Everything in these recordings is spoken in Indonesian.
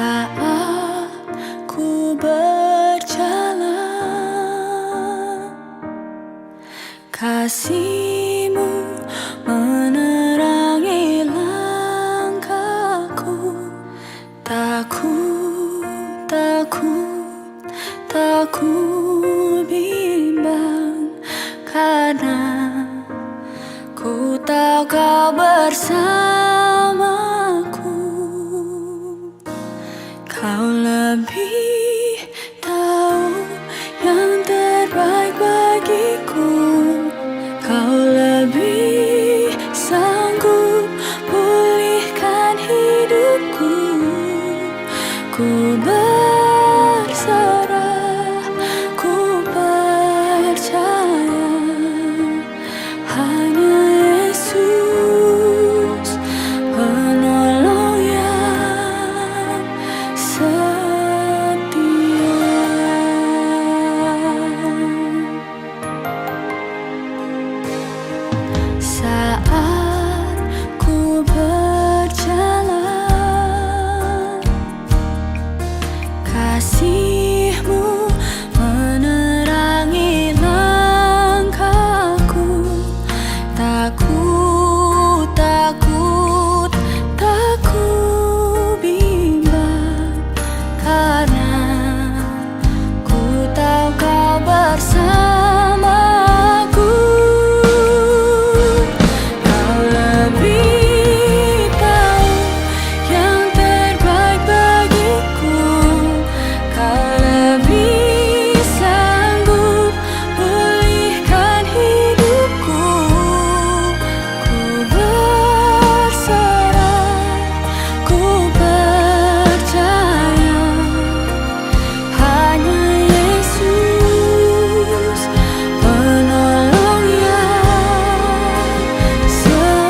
Saat ku berjalan, kasih-Mu menerangi langkahku. Tak ku bimbang, karena ku tahu Kau bersamaku. Kau lebih tahu yang terbaik bagiku. Kau lebih sanggup pulihkan hidupku. Ku berserah, ku percaya, hanya Yesus penolong yang setia. Saat ku berjalan, kasih-Mu menerangi langkahku. Tak ku bimbang, karena ku tahu Kau bersamaku. Kau lebih tahu yang terbaik bagiku. Kau lebih sanggup pulihkan hidupku. Ku berserah, ku percaya, hanya Yesus penolong yang setia.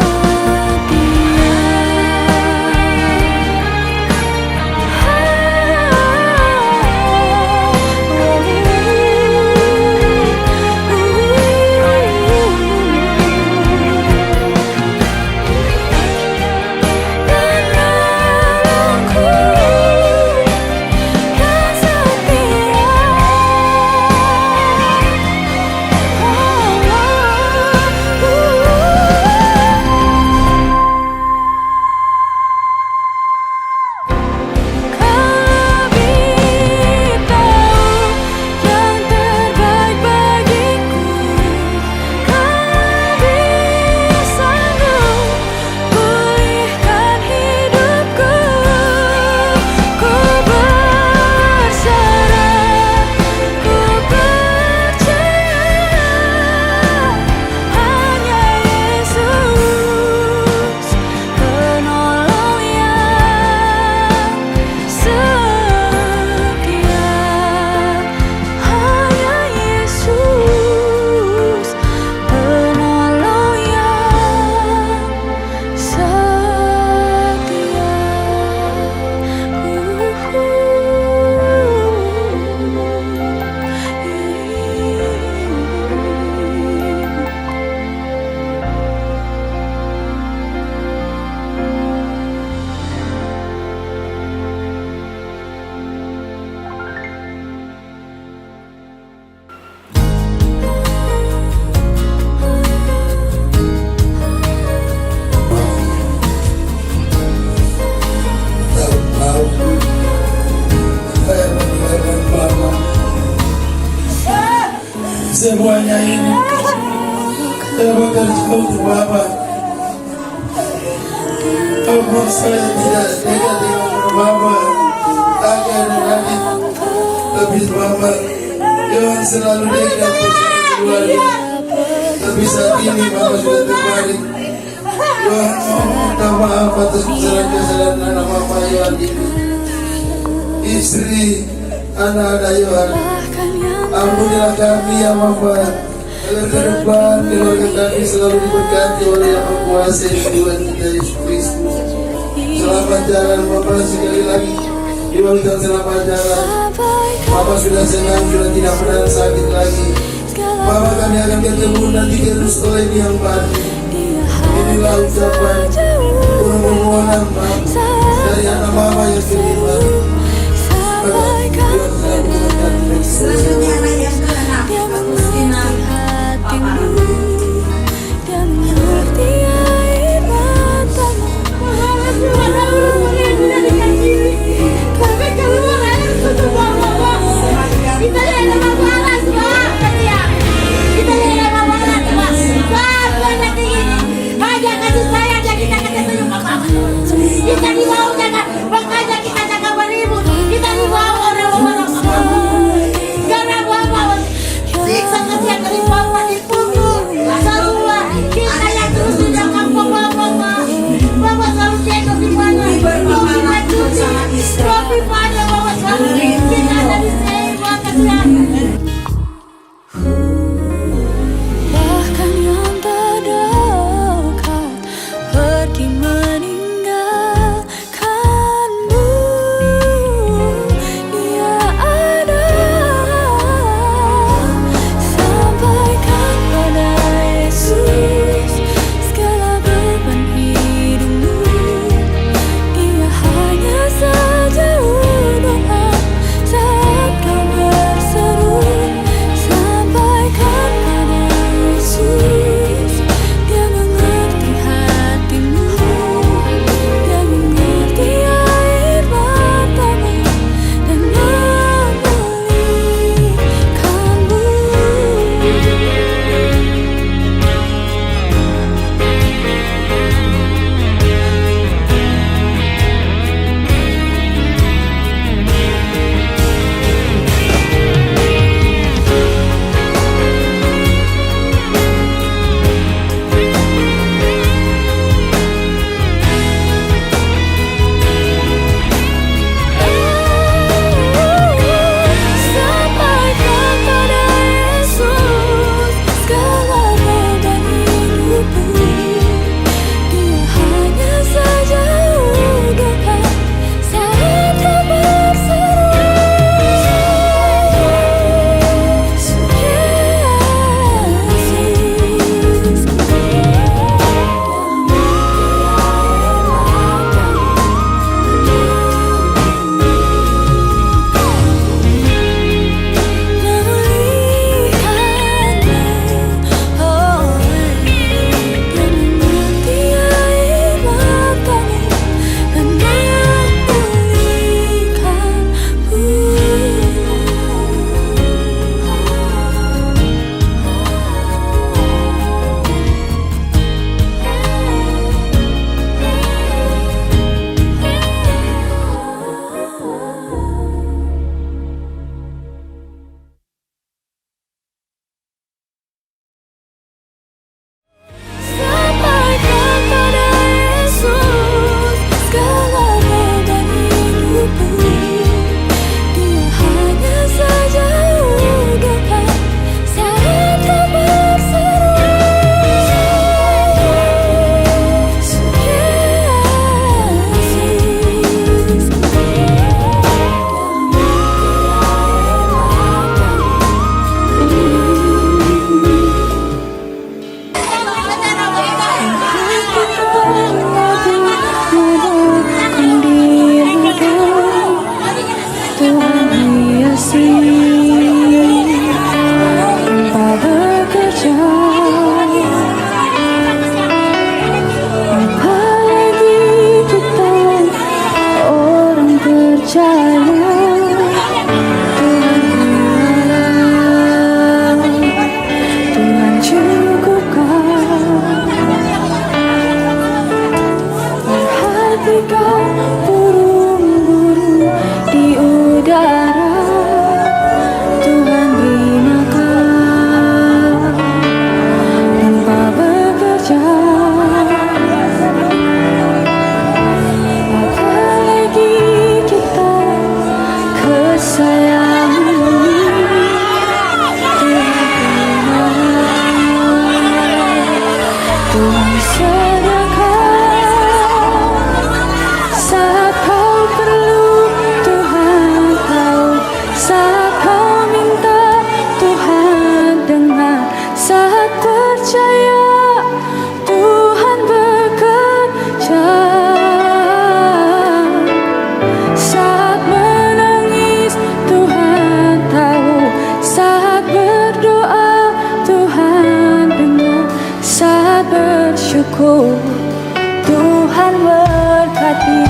Semuanya ini terbekerja untuk Bapa. Apa saya tidak dekat dengan Bapa, agar nanti lebih Bapa Tuhan selalu dekat bersama keluarga. Tapi saat ini Bapa sudah terbalik. Tuhan mau minta maaf atas kesalahan-kesalahan anak Bapa Yohan ini, istri anak-anak Yohan. Ampunilah kami ya Bapa, agar ke depan keluarga kami selalu diberkati oleh Yang Maha Kuasa Tuhan kita Yesus Kristus. Selamat jalan Bapa, sekali lagi diwakilkan selamat jalan. Bapa sudah senang, sudah tidak pernah sakit lagi. Bapa kami akan ketemu nanti terus oleh Yang Baru. Inilah ucapan permohonan dari anak Bapa yang terima. percaya Tuhan pelihara, Tuhan cukupkan. Perhatikan burung-burung di udara, Tuhan beri makan tanpa bekerja. Apalagi kita kesayangan Tuhan pelihara, Tuhan sediakan saat kau perlu, Tuhan tahu saat kau minta, Tuhan dengar saat percaya, Tuhan bekerja. Saat menangis, Tuhan tahu saat berdoa, Tuhan dengar saat bersyukur, Tuhan berkati.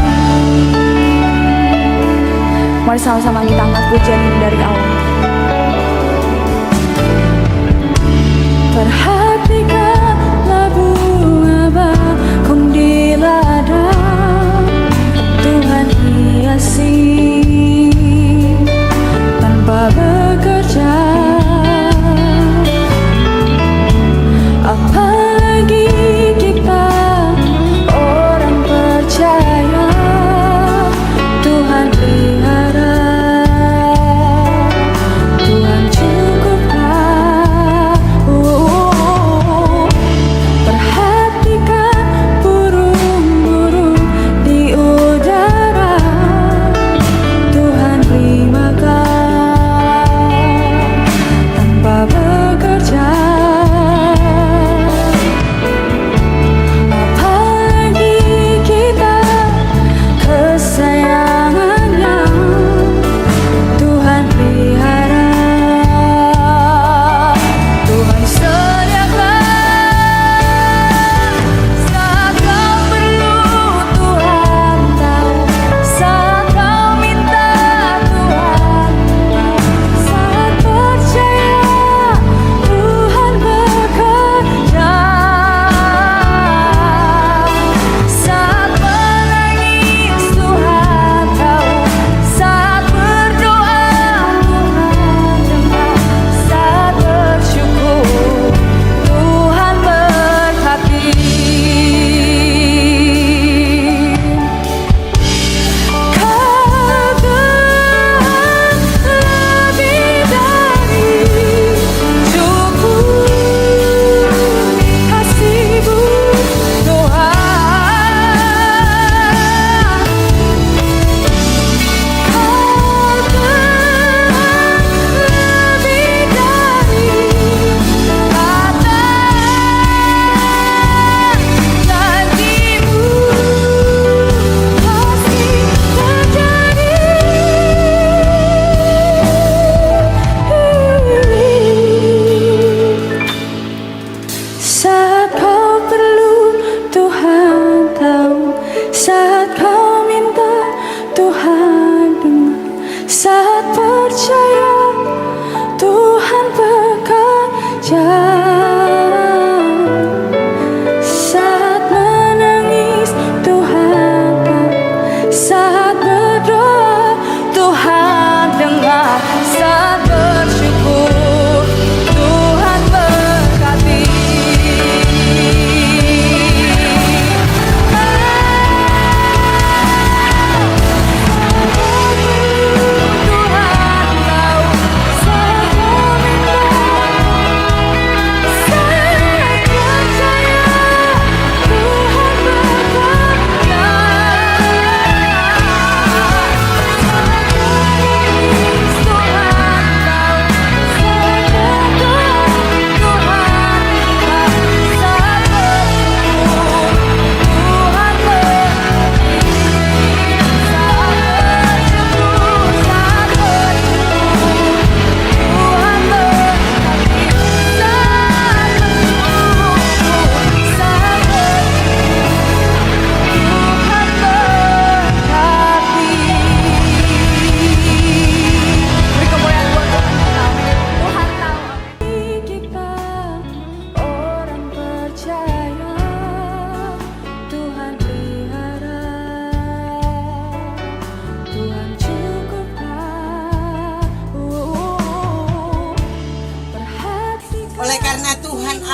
Mari sama-sama kita angkat pujian ini dari awal. Perhatikanlah bunga bakung di ladang, Tuhan hiasi tanpa bekerja. Apalagi kita orang percaya, Tuhan pelihara, Tuhan cukupkan.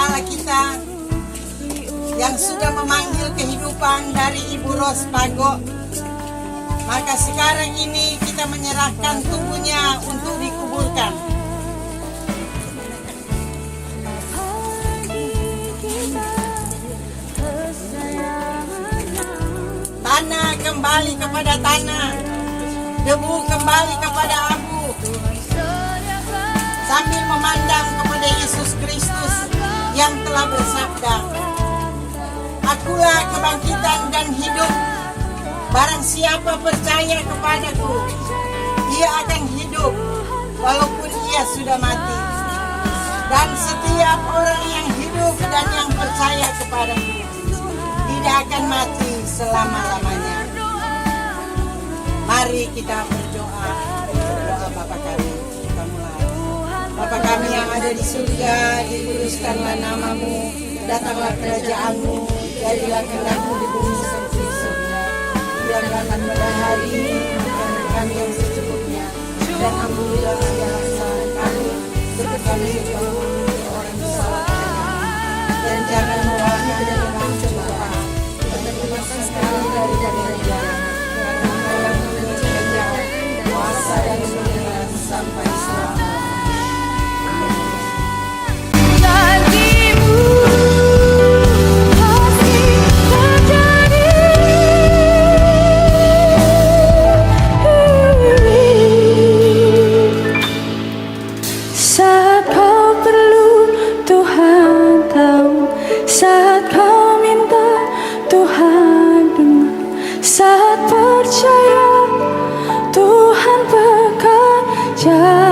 Allah kita yang sudah memanggil kehidupan dari Ibu Ros Pago. Maka sekarang ini kita menyerahkan tubuhnya untuk dikuburkan. Tanah kembali kepada tanah, debu kembali kepada abu, sambil memandang kepada Yesus Kristus yang telah bersabda, "Akulah kebangkitan dan hidup. Barang siapa percaya kepadaku, ia akan hidup walaupun ia sudah mati. Dan setiap orang yang hidup dan yang percaya kepadaku tidak akan mati selama-lamanya." Mari kita berdoa. Berdoa Bapa kami. Kita mulai. Bapa kami yang ada di surga, dikuduskanlah namamu, datanglah kerajaanmu, jadilah kehendakmu di bumi seperti di surga. Berikanlah pada hari ini makanan kami yang secukupnya, dan ampunilah segala kesalahan kami, seperti kami juga mengampuni orang yang salah kepada kami. Dan jangan membawa kami ke dalam pencobaan, tetapi bebaskan kami dari daripada karena Engkau yang memiliki kerajaan, kuasa dan kemuliaan sampai selamanya. Janjimu pasti terjadi. Saat kau perlu, Tuhan tahu. Saat kau minta, Tuhan dengar. Saat percaya, Tuhan bekerja.